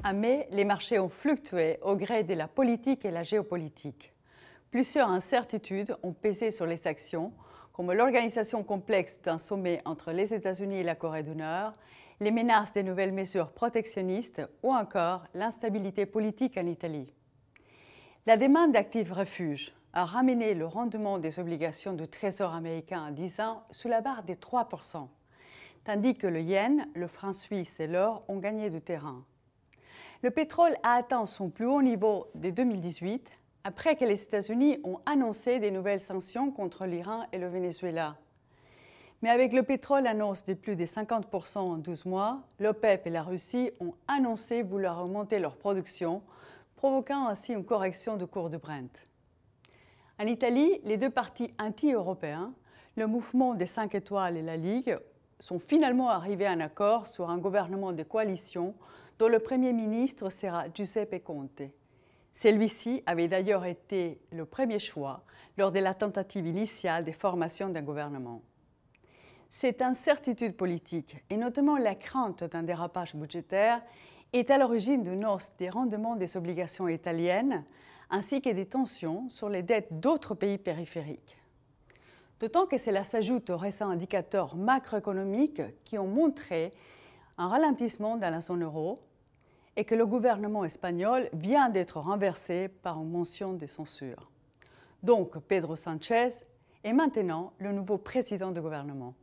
En mai, les marchés ont fluctué au gré de la politique et la géopolitique. Plusieurs incertitudes ont pesé sur les actions, comme l'organisation complexe d'un sommet entre les États-Unis et la Corée du Nord, les menaces des nouvelles mesures protectionnistes ou encore l'instabilité politique en Italie. La demande d'actifs refuges a ramené le rendement des obligations du Trésor américain à 10 ans sous la barre des 3%, tandis que le yen, le franc suisse et l'or ont gagné du terrain. Le pétrole a atteint son plus haut niveau de 2018 après que les États-Unis ont annoncé des nouvelles sanctions contre l'Iran et le Venezuela. Mais avec le pétrole en hausse de plus de 50% en 12 mois, l'OPEP et la Russie ont annoncé vouloir augmenter leur production, provoquant ainsi une correction du cours de Brent. En Italie, les deux partis anti-européens, le mouvement des 5 étoiles et la Ligue, sont finalement arrivés à un accord sur un gouvernement de coalition dont le Premier ministre sera Giuseppe Conte. Celui-ci avait d'ailleurs été le premier choix lors de la tentative initiale de formation d'un gouvernement. Cette incertitude politique, et notamment la crainte d'un dérapage budgétaire, est à l'origine d'une hausse des rendements des obligations italiennes, ainsi que des tensions sur les dettes d'autres pays périphériques. D'autant que cela s'ajoute aux récents indicateurs macroéconomiques qui ont montré un ralentissement dans la zone euro et que le gouvernement espagnol vient d'être renversé par une motion de censure. Donc, Pedro Sánchez est maintenant le nouveau président du gouvernement.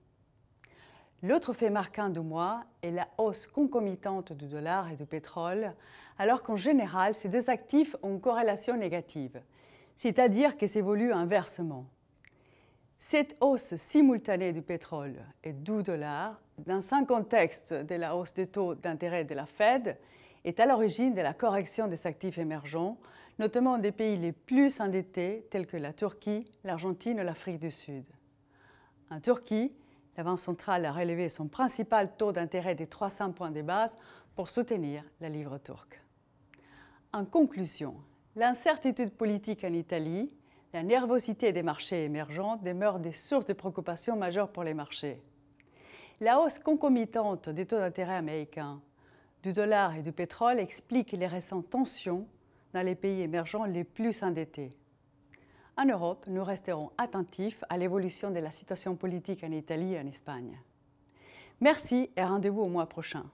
L'autre fait marquant du mois est la hausse concomitante du dollar et du pétrole, alors qu'en général, ces deux actifs ont une corrélation négative, c'est-à-dire qu'ils évoluent inversement. Cette hausse simultanée du pétrole et du dollar, dans un contexte de la hausse des taux d'intérêt de la Fed, est à l'origine de la correction des actifs émergents, notamment des pays les plus endettés tels que la Turquie, l'Argentine et l'Afrique du Sud. En Turquie, la Banque centrale a relevé son principal taux d'intérêt de 300 points de base pour soutenir la livre turque. En conclusion, l'incertitude politique en Italie, la nervosité des marchés émergents demeurent des sources de préoccupation majeures pour les marchés. La hausse concomitante des taux d'intérêt américains, du dollar et du pétrole explique les récentes tensions dans les pays émergents les plus endettés. En Europe, nous resterons attentifs à l'évolution de la situation politique en Italie et en Espagne. Merci et rendez-vous au mois prochain.